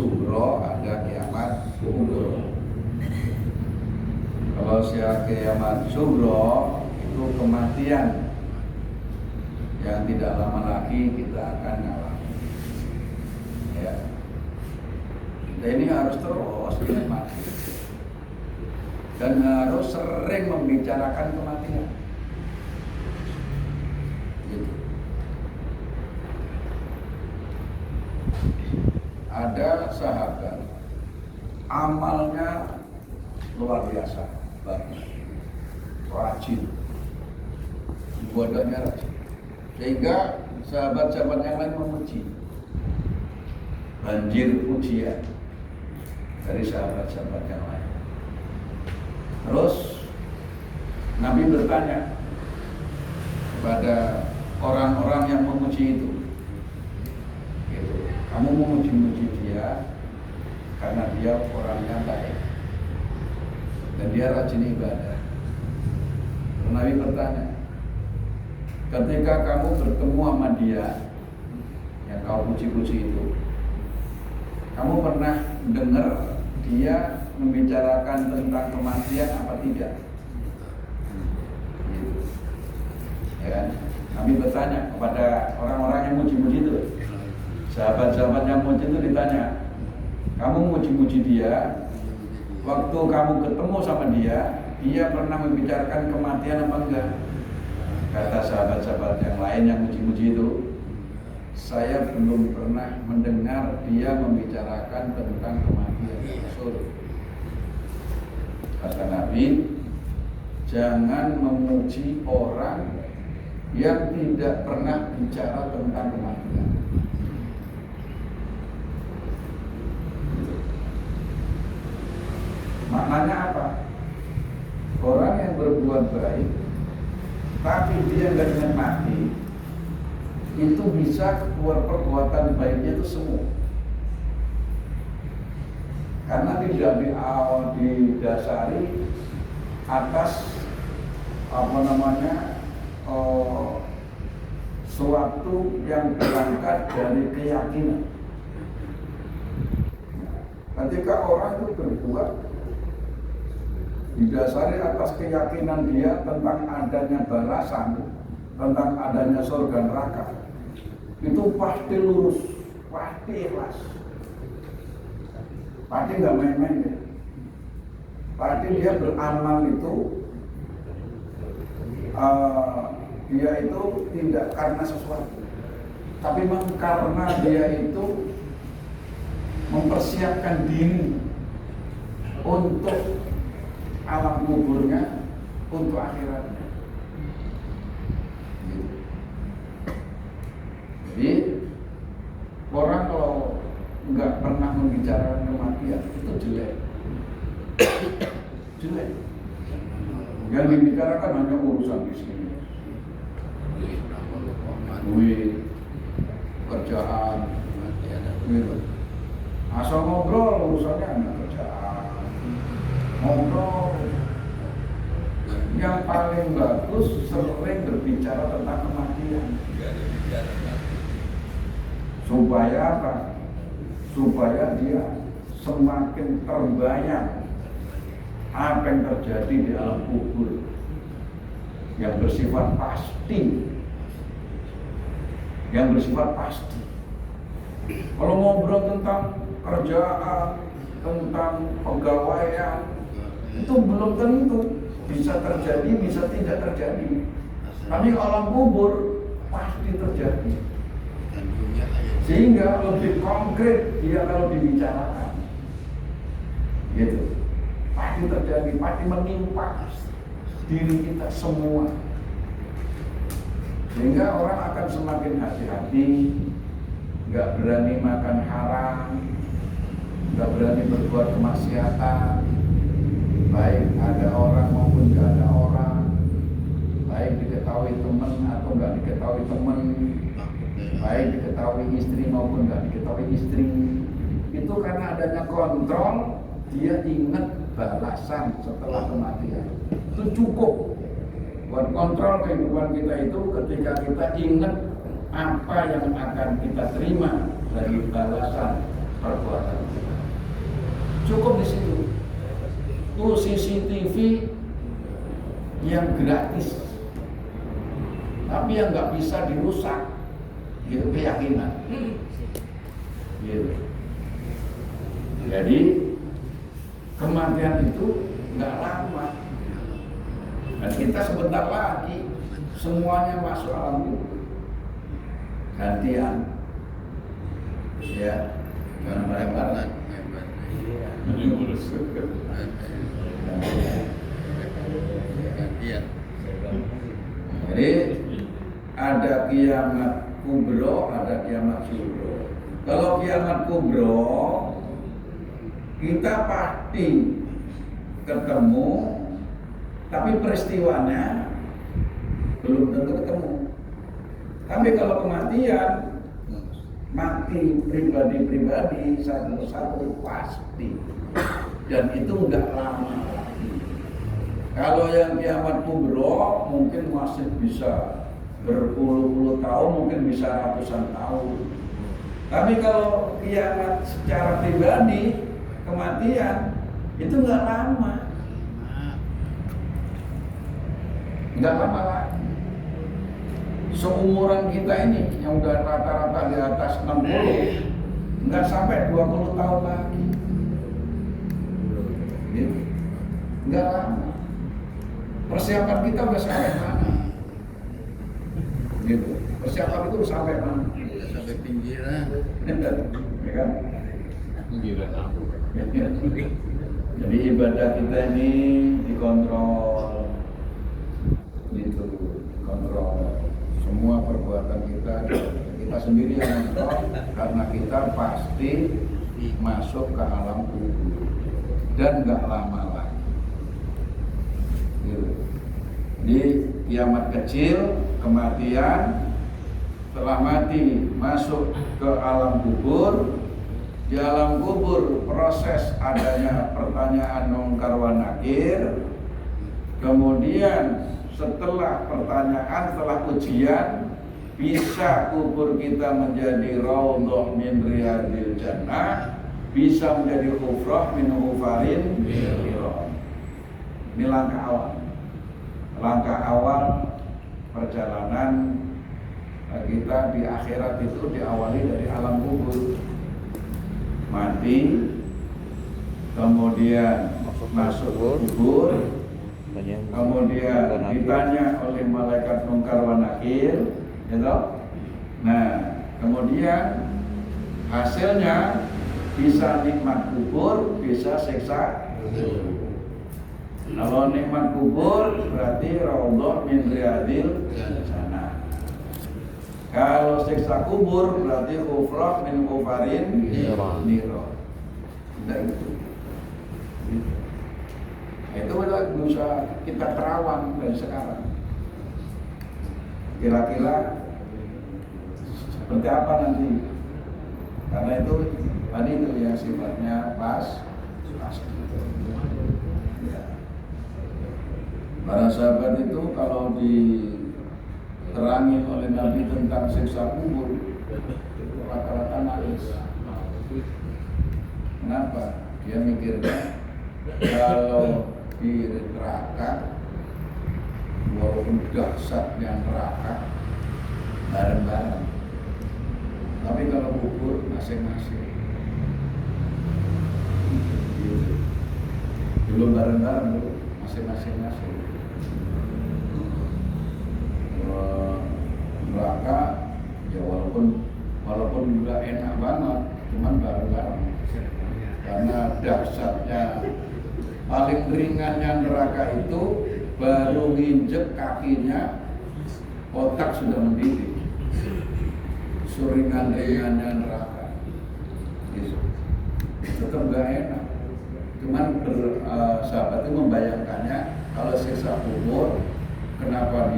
sugro, ada kiamat kubro. Kalau kiamat sugro itu kematian yang tidak lama lagi kita akan alami. Ya. Kita ini harus terus menikmati dan harus sering membicarakan kematian. Gitu. Ada sahabat amalnya luar biasa, bagus, rajin, ibadahnya rajin, sehingga sahabat-sahabat yang lain memuji, banjir pujian dari sahabat-sahabat yang lain. Terus Nabi bertanya kepada orang-orang yang memuji itu, gitu, kamu memuji-muji dia karena dia orangnya baik dan dia rajin ibadah. Nabi bertanya, ketika kamu bertemu sama dia yang kau puji-puji itu, kamu pernah dengar dia membicarakan tentang kematian apa tidak? Gitu. Ya kan? Nabi bertanya kepada orang-orang yang muji-muji itu, sahabat-sahabat yang muji itu ditanya, kamu muji-muji dia, waktu kamu ketemu sama dia, dia pernah membicarakan kematian apa enggak? Kata sahabat-sahabat yang lain yang muji-muji itu, saya belum pernah mendengar dia membicarakan tentang kematian. Kata Nabi, jangan memuji orang yang tidak pernah bicara tentang kematian. Maknanya apa? Orang yang berbuat baik tapi dia nggak ingat mati, itu bisa keluar perbuatan baiknya itu semua. Karena tidak didasari atas suatu yang berangkat dari keyakinan. Ketika orang itu berbuat didasari atas keyakinan dia tentang adanya balasan, tentang adanya surga neraka, itu pasti lurus, pasti ikhlas, pasti nggak main-main ya. Pasti dia beramal itu dia itu tidak karena sesuatu, tapi memang karena dia itu mempersiapkan diri untuk alam kuburnya, untuk akhiratnya. Jadi orang kalau nggak pernah membicarakan kematian itu jelek. Jelek. Yang dibicarakan hanya urusan di sini, duit, kerjaan, gitu. Asal ngobrol urusannya hanya kerjaan, ngobrol. Yang paling bagus sering berbicara tentang kematian. Supaya apa? Supaya dia semakin terbayang apa yang terjadi di alam kubur yang bersifat pasti, yang bersifat pasti. Kalau ngobrol tentang kerjaan, tentang pegawaian, itu belum tentu bisa terjadi, bisa tidak terjadi. Tapi alam kubur pasti terjadi. Sehingga lebih konkret dia kalau dibicarakan, gitu. Pasti terjadi, pasti menimpa diri kita semua. Sehingga orang akan semakin hati-hati, nggak berani makan haram, nggak berani berbuat kemaksiatan, baik ada orang maupun nggak ada orang, baik diketahui teman atau nggak diketahui teman, baik diketahui istri maupun nggak diketahui istri. Itu karena adanya kontrol, dia ingat balasan setelah kematian. Itu cukup buat kontrol kehidupan kita itu ketika kita ingat apa yang akan kita terima dari balasan perbuatan kita. Cukup di situ. Tuh CCTV yang gratis, tapi yang nggak bisa dirusak, gitu keyakinan. Gitu. Jadi kematian itu nggak lama, dan kita sebentar lagi semuanya masuk alam kubur. Gantian, ya, jangan bareng-bareng. Jadi ada kiamat kubro, ada kiamat subro. Kalau kiamat kubro, kita pasti ketemu, tapi peristiwanya belum tentu ketemu. Tapi kalau kematian, mati pribadi-pribadi satu-satu pasti, dan itu enggak lama lagi. Kalau yang kiamat kubro mungkin masih bisa berpuluh-puluh tahun, mungkin bisa ratusan tahun. Tapi kalau kiamat secara pribadi, kematian itu enggak lama, enggak lama lagi. Seumuran kita ini yang udah rata-rata di atas 60, nggak sampai 20 tahun lagi, gitu. Nggak lama. Persiapan kita udah sampai mana? Gitu. Persiapan itu sampai mana? Sampai pinggiran. Ya kan? Pinggiran aku. Jadi ibadah kita ini dikontrol, gitu, dikontrol. Semua perbuatan kita sendiri yang kontrol, karena kita pasti masuk ke alam kubur dan nggak lama lagi. Di kiamat kecil, kematian, setelah mati masuk ke alam kubur. Di alam kubur proses adanya pertanyaan mungkar wa nakir. Kemudian setelah pertanyaan, setelah ujian, bisa kubur kita menjadi raudhah min riyadil jannah, bisa menjadi hufrah min hufarin niran. Ini langkah awal perjalanan kita di akhirat. Itu diawali dari alam kubur, mati, kemudian masuk kubur, kemudian ditanya oleh malaikat mungkar wa nakir, gitu. Nah, kemudian hasilnya bisa nikmat kubur, bisa siksa kubur. Kalau nikmat kubur berarti raudhah min riyadil jannah. Kalau siksa kubur berarti hufrah min hufarin niran. Tidak itu. Itu bisa kita terawang dari sekarang. Kira-kira seperti apa nanti? Karena itu tadi itu yang sifatnya pasti. Ya. Para sahabat itu kalau diterangi oleh Nabi tentang siksa kubur, rata-rata nangis. Kenapa? Dia mikirnya kalau di neraka, walaupun dahsyatnya neraka, bareng-bareng. Tapi kalau kubur masing-masing, belum bareng-bareng, belum masing-masing. Neraka, ya walaupun juga enak banget, cuman bareng-bareng. Karena dahsyatnya, paling ringannya neraka itu baru nginjek kakinya, otak sudah mendidih. Suringan-ringannya neraka, gitu. Tetap gak enak. Cuman sahabat itu membayangkannya kalau siksa kubur, kenapa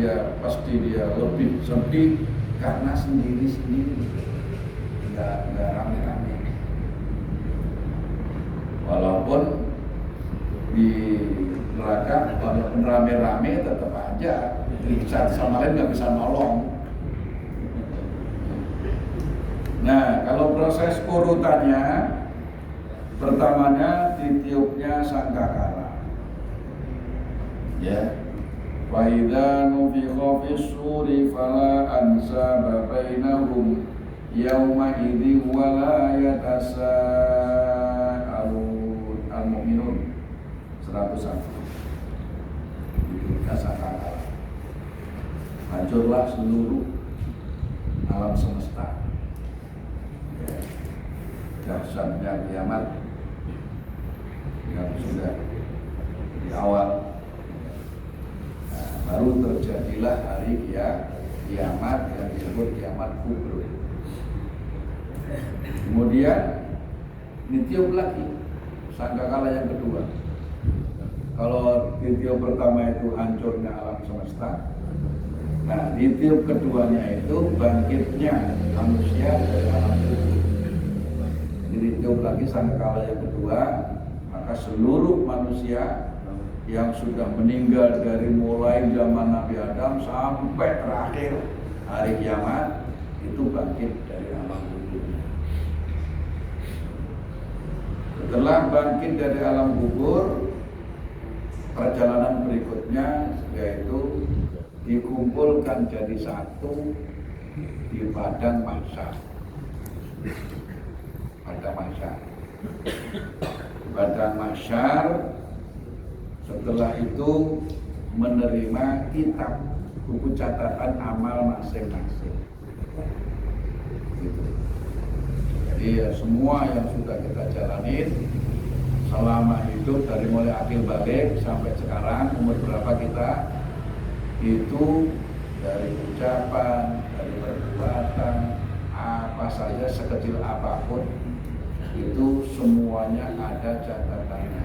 pasti dia lebih sedih, karena sendiri-sendiri, nggak rame-rame. Walaupun di neraka, walaupun rame-rame, tetap aja satu sama lain nggak bisa nolong. Nah, kalau proses urutannya, pertamanya ditiupnya sangkakala. Ya. Wa idza nufikha fis suri fala ansaba bainahum yauma idzin wa la yatasaalun. Al-Mu'minun 101. Ditiupnya sangkakala. Hancurlah seluruh alam semesta. Dahsyatnya kiamat yang sudah di awal. Nah, baru terjadilah hari kiamat yang disebut kiamat kubra. Kemudian ditiup lagi sangkakala yang kedua. Kalau ditiup pertama itu hancurnya alam semesta. Nah, ditiup keduanya itu bangkitnya manusia dari alam kubur. Ditiup lagi sangkakala yang kedua, maka seluruh manusia yang sudah meninggal dari mulai zaman Nabi Adam sampai terakhir hari kiamat itu bangkit dari alam kubur. Setelah bangkit dari alam kubur, perjalanan berikutnya yaitu dikumpulkan jadi satu di padang mahsyar. Padang mahsyar. Padang mahsyar setelah itu menerima kitab buku catatan amal masing-masing. Gitu. Jadi ya, semua yang sudah kita jalanin selama hidup dari mulai akil balik sampai sekarang umur berapa kita, itu dari ucapan, dari perbuatan, apa saja sekecil apapun itu semuanya ada catatannya.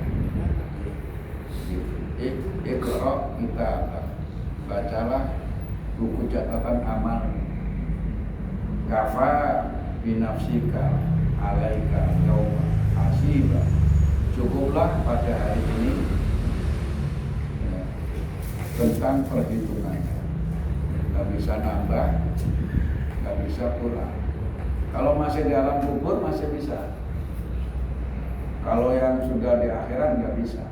Iqra kita bacalah buku catatan amal. Kafa binafsika alaika yauma hasiba. Cukuplah pada hari ini tentang perhitungannya. Gak bisa nambah, gak bisa kurang. Kalau masih di alam kubur masih bisa. Kalau yang sudah di akhirat gak bisa.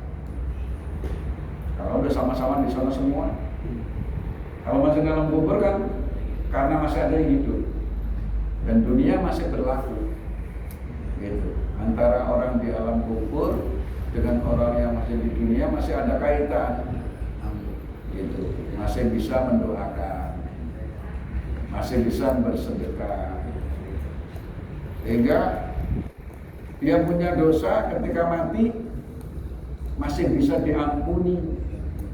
Kalau udah sama-sama di sana semua. Kalau masih di alam kubur kan karena masih ada yang hidup dan dunia masih berlaku. Gitu. Antara orang di alam kubur dengan orang yang masih di dunia masih ada kaitan. Gitu. Masih bisa mendoakan, masih bisa bersedekah, sehingga dia punya dosa ketika mati masih bisa diampuni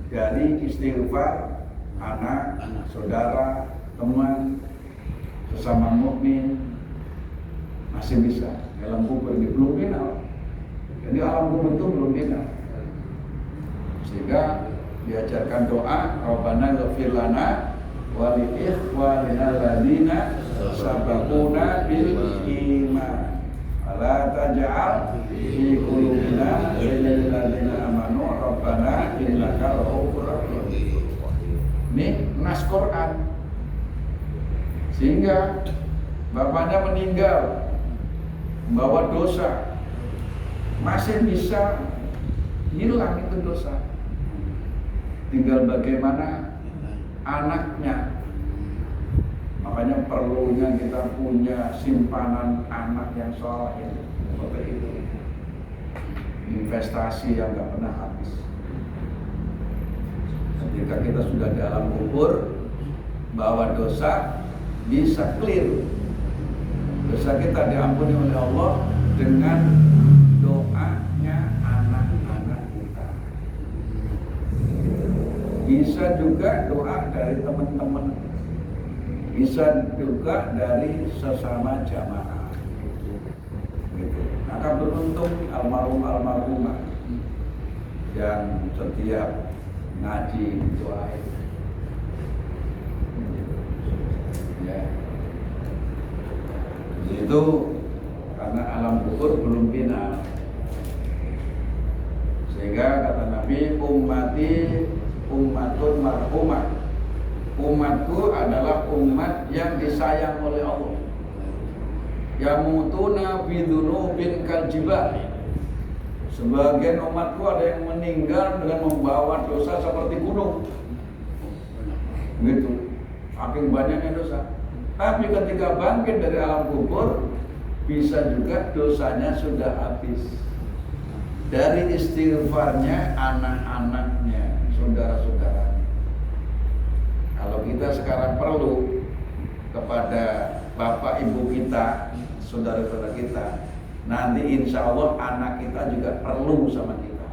dari istighfar anak, saudara, teman, sesama mukmin, masih bisa. Dalam kubur ini belum final, jadi alam kubur itu belum final, sehingga diajarkan doa Rabbana ighfir lana wa li ikhwanina alladziina sabaquna bil iman la taj'al fi qulubina ghillan lil ladzina amanu Rabbana innaka ra'ufur rahim. Ini nas Quran. Sehingga bapaknya meninggal membawa dosa, masih bisa hilang itu dosa. Tinggal bagaimana anaknya. Makanya perlunya kita punya simpanan anak yang saleh seperti itu. Investasi yang gak pernah habis. Ketika kita sudah dalam kubur, bahwa dosa bisa clear. Dosa kita diampuni oleh Allah dengan doanya anak-anak kita. Bisa juga doa dari teman-teman, bisa juga dari sesama jamaah. Gitu. Maka beruntung almarhum-almarhumah yang setiap ngaji doain. Ya. Itu karena alam kubur belum final. Sehingga kata Nabi, ummati ummatun marhumah. Umatku adalah umat yang disayang oleh Allah. yamutuna fi dzunubin kal jibal. Sebagian umatku ada yang meninggal dengan membawa dosa seperti gunung. Gitu. Saking banyaknya dosa. Tapi ketika bangkit dari alam kubur, bisa juga dosanya sudah habis. Dari istighfarnya anak-anaknya, saudara-saudara. Kalau kita sekarang perlu kepada bapak ibu kita, saudara-saudara kita, nanti insya Allah anak kita juga perlu sama kita.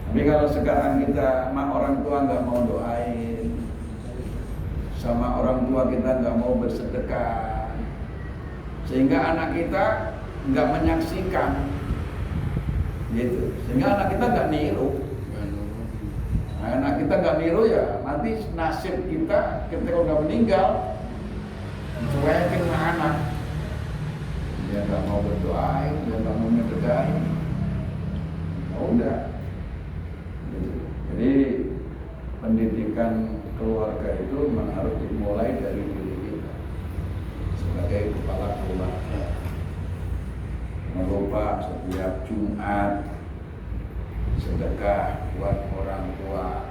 Tapi kalau sekarang kita sama orang tua nggak mau doain, sama orang tua kita nggak mau bersedekah, sehingga anak kita nggak menyaksikan, gitu. Sehingga anak kita nggak niru. Nah, anak kita nggak niru ya, nanti nasib kita ketika udah meninggal cuekin sama anak. Dia nggak mau berdoain, dia nggak mau mendegain. Oh, udah. Jadi pendidikan keluarga itu memang harus dimulai dari diri kita sebagai kepala keluarga. Melupa setiap Jumat sedekah buat orang tua,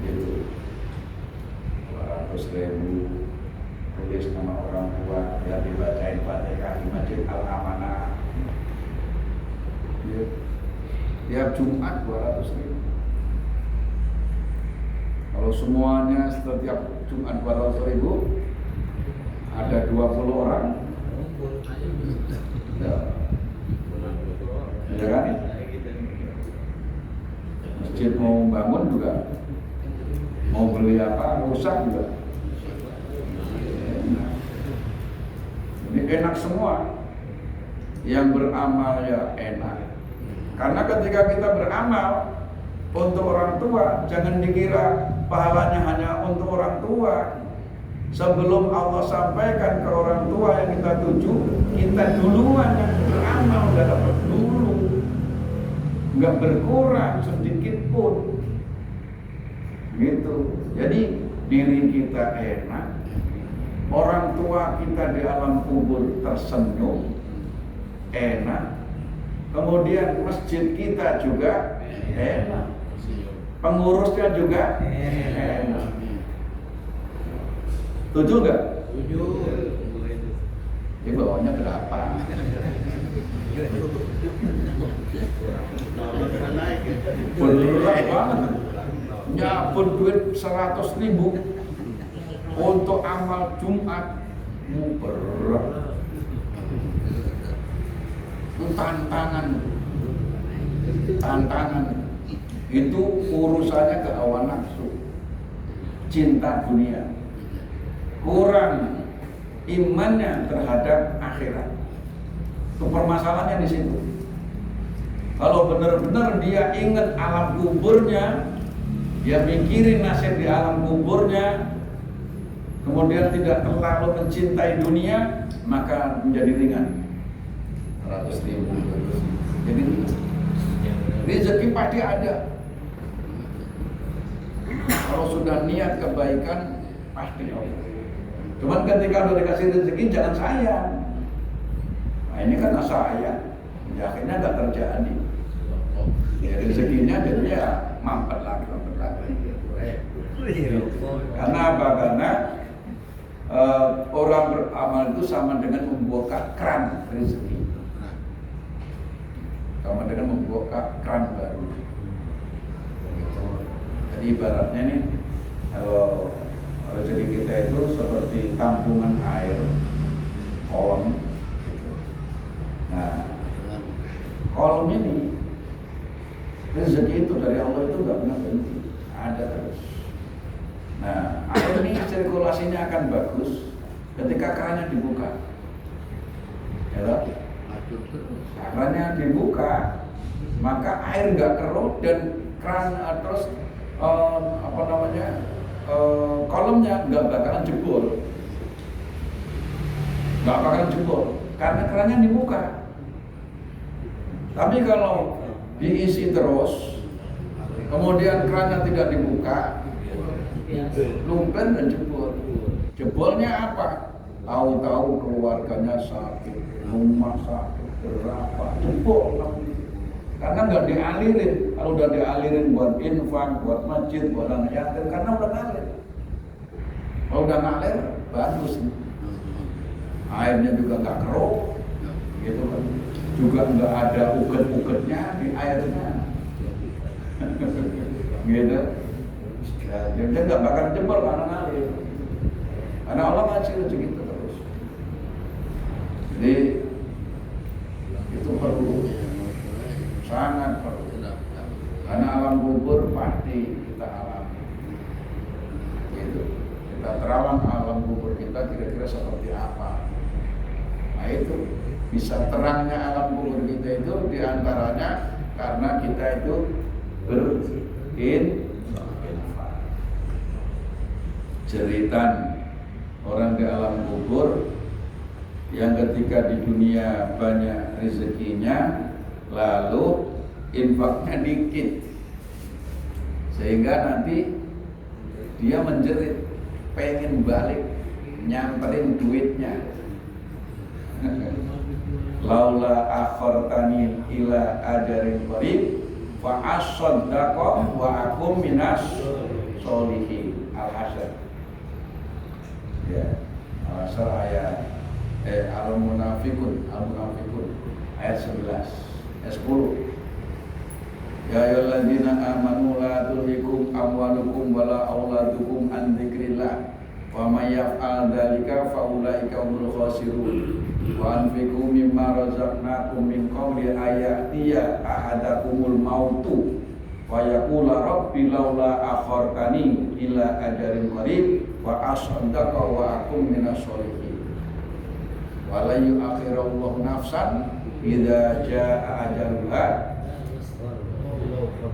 gitu. 200.000 tulis nama orang tua, biar dibacain Fatihah di Masjid Al-Amanah. Ya. Tiap Jumat 200.000. Kalau semuanya setiap Jumat 200.000, ada 20 orang. Ya. Ya kan? Masjid mau bangun juga, mau beli apa, rusak juga. Ini enak semua. Yang beramal ya enak. Karena ketika kita beramal untuk orang tua, jangan dikira pahalanya hanya untuk orang tua. Sebelum Allah sampaikan ke orang tua yang kita tuju, kita duluan yang beramal, udah dapat dulu, nggak berkurang sedikit pun, gitu. Jadi diri kita enak, orang tua kita di alam kubur tersenyum, enak. Kemudian masjid kita juga enak, pengurusnya juga enak. Setuju nggak? Setuju. Ini bawahnya berapa? Berat banget. Nyabun duit 100.000 untuk amal Jumat, berat. Tantangan itu urusannya ke hawa nafsu, cinta dunia, kurang imannya terhadap akhirat. Itu permasalahannya di situ. Kalau benar-benar dia ingat alam kuburnya, dia mikirin nasib di alam kuburnya, kemudian tidak terlalu mencintai dunia, maka menjadi ringan. 100.000, 200.000. Jadi rezeki pasti ada. Kalau sudah niat kebaikan pasti ada. Cuman ketika udah dikasih rezeki jangan sayang. Nah ini kan sayang, ya akhirnya nggak terjadi. Ya rezekinya jadi ya mampet lagi. Karena apa? Karena orang beramal itu sama dengan membuka keran rezeki. Sama dengan membuka keran baru. Jadi ibaratnya nih, kalau rezeki kita itu seperti tampungan air, kolom. Nah, kolom ini rezeki itu dari Allah itu nggak pernah berhenti, ada terus. Nah, air ini sirkulasinya akan bagus ketika kerannya dibuka. Ya, kerannya dibuka, maka air nggak keruh dan keran terus kolomnya nggak bakalan jebol, karena kerannya dibuka. Tapi kalau diisi terus, kemudian kerannya tidak dibuka, lumpen dan jebol. Jebolnya apa? tahu-tahu keluarganya sakit, rumah sakit, berapa, jebol. Karena nggak dialirin. Kalau udah dialirin buat infak, buat masjid, buat anak yatim, karena udah ngalir. Kalau udah ngalir, bagus. Airnya juga nggak keruh, gitu kan. Juga nggak ada uget-ugetnya di airnya, gitu. Ya, dia nggak bakal jebol karena ngalir. Karena Allah ngasih rezeki itu terus. Jadi itu perlu, sangat perlu. Karena alam kubur pasti kita alami. Gitu. Kita terawang alam kubur kita kira-kira seperti apa. Nah itu bisa terangnya alam kubur kita itu diantaranya karena kita itu berinfak. Jeritan orang di alam kubur yang ketika di dunia banyak rezekinya, lalu infaknya dikit, sehingga nanti dia menjerit, pengen balik nyamperin duitnya. Laula akhartani ila ajarin qarib fa asaddaqa wa akum minas sholihin. Al-Hasyr. Ya, Al-Hasyr ayat Al-Munafiqun ayat 11 ayat 10. Ya ayyuhalladzina amanu la tulhikum amwalukum wala auladukum an dzikrillah wa may yaf'al dzalika fa ulaika humul khasirun wa anfiqu mimma razaqnakum min qabli ayatiya ahadakumul mautu wa yaqula rabbi laula akhartani ila ajalin qarib wa asaddaqa wa akum minas sholihin wa la yu'akhirullahu nafsan idza jaa ajaluha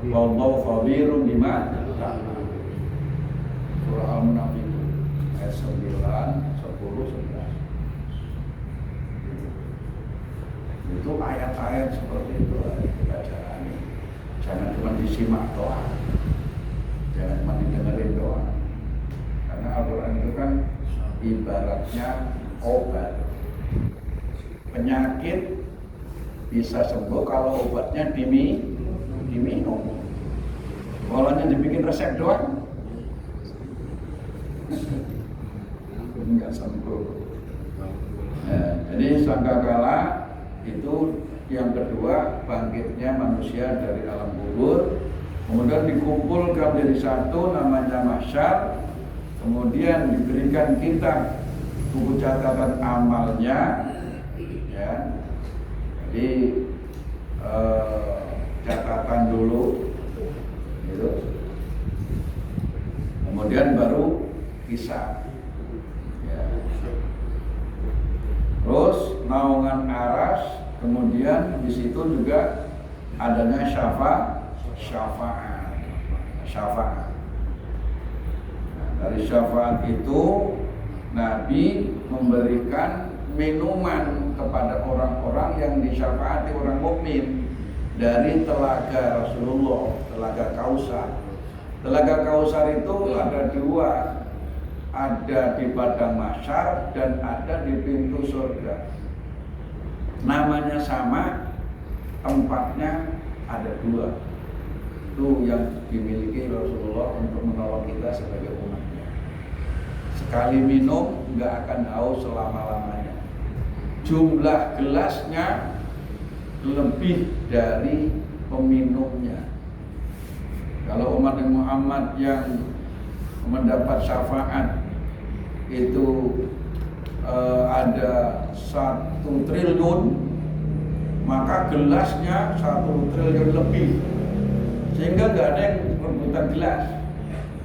wallahu khabirun bima ta'malun. Surah Al-Munafiqun ayat 9, 10, 11. Itu ayat-ayat seperti itu kita jalani. Jangan cuma disimak doang, jangan cuma didengerin doang. Karena Al-Quran itu kan ibaratnya obat. Penyakit bisa sembuh kalau obatnya diminum. Kalau hanya dibikin resep doang, enggak sembuh. Nah, jadi sangkakala itu yang kedua, bangkitnya manusia dari alam kubur, kemudian dikumpulkan jadi satu namanya mahsyar, kemudian diberikan kita buku catatan amalnya, ya. Jadi catatan dulu, gitu. Kemudian baru hisab. Ya. Terus naungan aras, kemudian di situ juga adanya syafaat. Nah, dari syafaat itu Nabi memberikan minuman kepada orang-orang yang disyafaati orang mukmin dari telaga Rasulullah, telaga Kausar. Telaga Kausar itu ada dua, ada di padang mahsyar dan ada di pintu surga. Namanya sama, tempatnya ada dua. Itu yang dimiliki Rasulullah untuk menolong kita sebagai umatnya. Sekali minum nggak akan haus selama-lamanya. Jumlah gelasnya lebih dari peminumnya. Kalau umat Muhammad yang mendapat syafaat itu ada 1 triliun, maka gelasnya 1 triliun lebih, sehingga nggak ada yang rebutan gelas,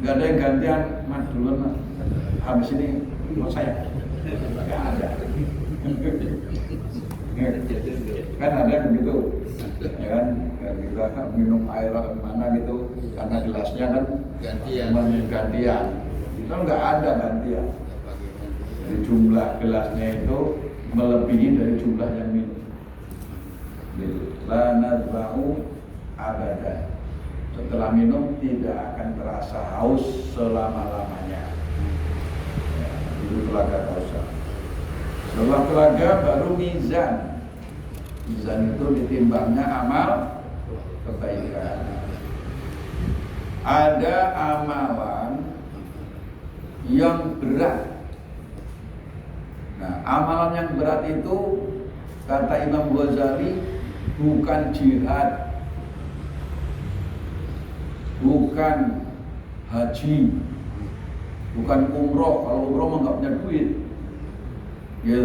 nggak ada yang gantian, mas duluan mas, habis ini mau saya, nggak ada. Kan ada yang begitu, ya kan? Kita minum air mana gitu, karena gelasnya kan gantian. Itu nggak ada gantian. Jadi jumlah gelasnya itu melebihi dari jumlah yang minum. La nadba'u abadan. Setelah minum tidak akan terasa haus selama-lamanya. Ya, itu telaga Kausar. Setelah telaga baru mizan. Mizan itu ditimbangnya amal kebaikan. Ada amalan yang berat. Nah, amalan yang berat itu kata Imam Ghazali bukan jihad, bukan haji, bukan umroh. Kalau umroh mah nggak punya duit, ya.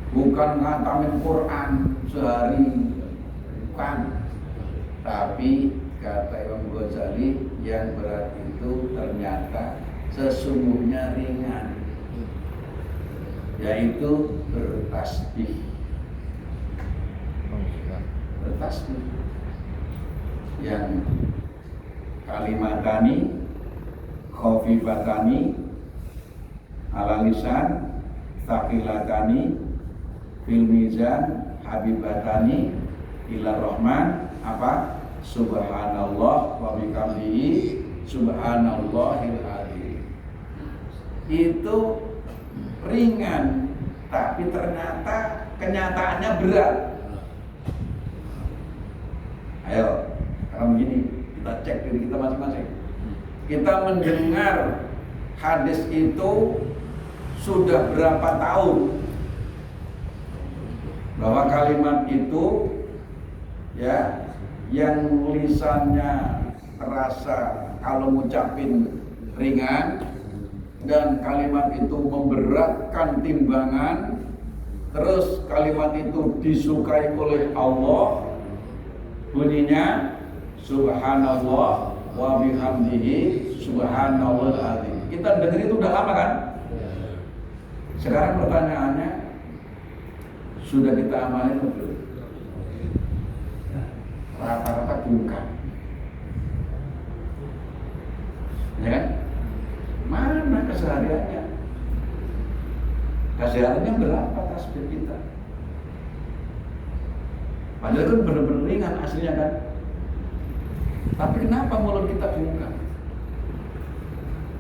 Bukan ngatamin Quran sehari, bukan. Tapi kata Imam Ghazali yang berat itu ternyata sesungguhnya ringan, yaitu bertasbih. Bertasbih yang kalimatani khafifatani ala lisan thaqilatani fil mizan habibatani ila rahman apa subhanallah wa bihamdihi subhanallahil azim. Itu ringan, tapi ternyata kenyataannya berat. Ayo, sekarang begini, kita cek diri kita masing-masing. Kita mendengar hadis itu sudah berapa tahun, bahwa kalimat itu ya, yang lisannya terasa kalau ngucapin ringan, dan kalimat itu memberatkan timbangan, terus kalimat itu disukai oleh Allah, bunyinya subhanallah wa bihamdihi subhanallahil azim. Kita dengar itu udah lama kan? Sekarang pertanyaannya, sudah kita amalin belum? Rata-rata bukan, ya kan? Mana kesehariannya? Kesehariannya berapa tasbih kita? Padahal kan benar-benar ringan aslinya kan. Tapi kenapa mulut kita bukan?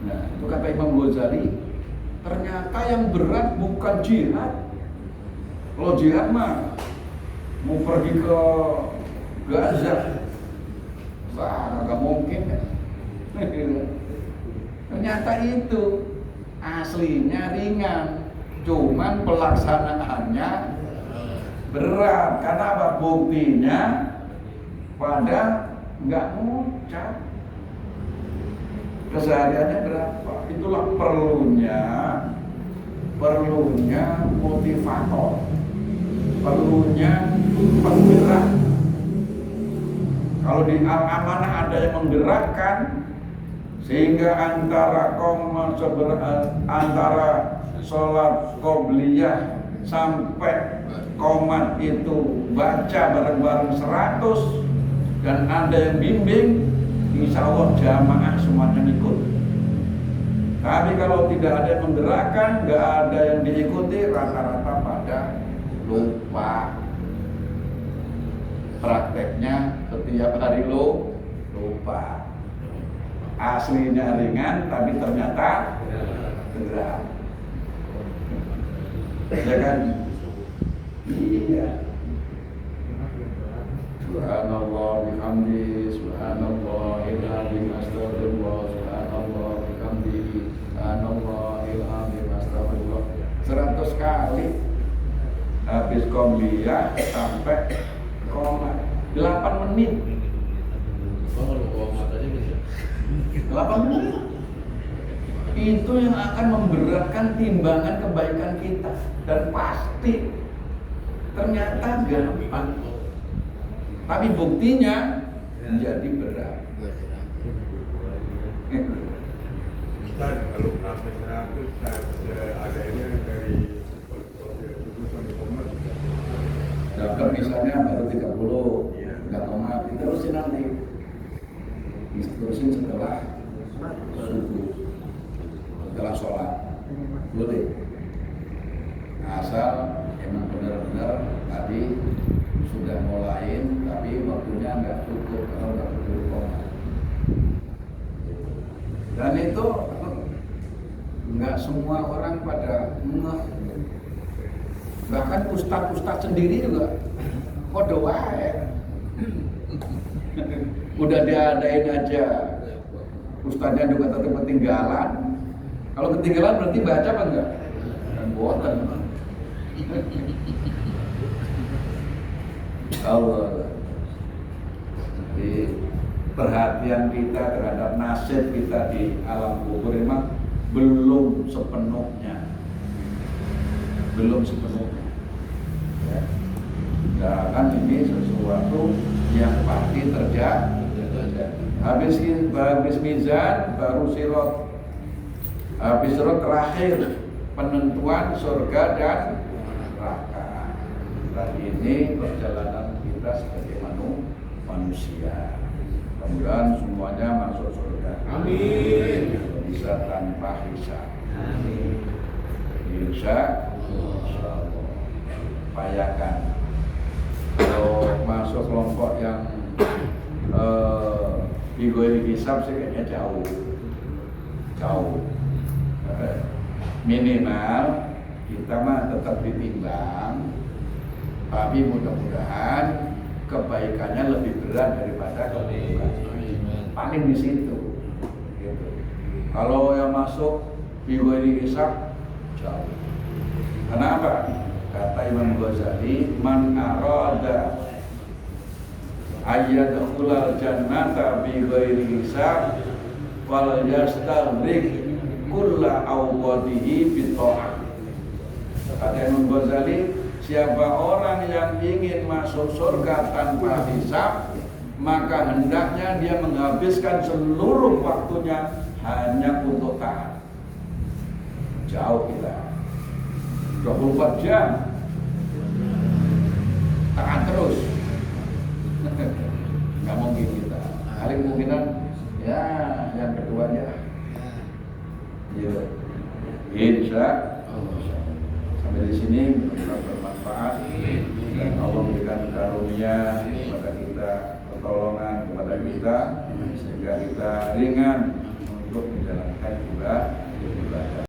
Nah, itu kata Imam Ghazali, ternyata yang berat bukan jihad. Kalau jihad mah mau pergi ke Gaza, wah nggak mungkin ya. Ternyata itu aslinya ringan, cuman pelaksanaannya berat. Karena apa? Buktinya pada nggak ngucap. Kesehariannya berapa? Itulah perlunya motivator, perlunya penggerak. Kalau di amanah ada yang menggerakkan, sehingga antara sholat qobliyah sampai qomat itu baca bareng-bareng 100, dan ada yang bimbing, insya Allah jamaah semuanya ikut. Tapi kalau tidak ada yang menggerakkan, nggak ada yang diikuti, rata-rata pada lupa. Prakteknya setiap hari lupa. Aslinya ringan, tapi ternyata berat. Ya kan? Iya. Subhanallah bihamdi, subhanallahil azim, astagfirullah, subhanallah bihamdi, subhanallahil azim, astagfirullah. 100 kali habis qobliyah sampai qomat 8 menit. 8 menit itu yang akan memberatkan timbangan kebaikan kita, dan pasti ternyata gampang, tapi buktinya menjadi berat. Ustaz, kalau sampai 100 adanya dari keputusan Komnas. Dapat misalnya baru 30, nggak tomat, diterusin nanti. Diterusin setelah subuh, setelah sholat, boleh. Asal emang benar-benar tadi sudah mulain, tapi waktunya nggak cukup, kalau nggak cukup tomat. Dan itu nggak semua orang pada ngeh Bahkan ustadz sendiri juga kode wae. Udah diadain aja, ustadznya juga tetap ketinggalan. Kalau ketinggalan berarti baca apa enggak? Kan boten. Allah. Jadi perhatian kita terhadap nasib kita di alam kubur memang belum sepenuhnya. Ya. Nah, kan ini sesuatu yang pasti terjadi. Habis mizan baru sirat. Habis sirat terakhir penentuan surga dan neraka. Dan ini perjalanan kita sebagai manusia. Mudah-mudahan semuanya masuk surga. Amin. Bisa tanpa hisab. Amin. Insya Allah. Payakan. Kalau masuk kelompok yang bigoi hisab sih kayaknya jauh. Minimal kita mah tetap ditimbang, tapi mudah-mudahan kebaikannya lebih berat daripada keburukan. Paling di situ. Gitu. Kalau yang masuk bigoi hisab jauh. Kenapa? Kata Imam Ghazali, man arada ayyadkhulal jannata bi ghairi hisab wal yastaghrik kulla awqatihi bi ta'ah. Kata Imam Ghazali, siapa orang yang ingin masuk surga tanpa hisab, maka hendaknya dia menghabiskan seluruh waktunya hanya untuk taat. Jauh kita 24 jam taat terus. Nggak mungkin kita. Paling kemungkinan ya yang kedua aja. Ya. Insya Allah. Sampai di sini mudah-mudahan bermanfaat dan Allah memberikan karunia kepada kita, pertolongan kepada kita sehingga kita ringan untuk menjalankan ibadah.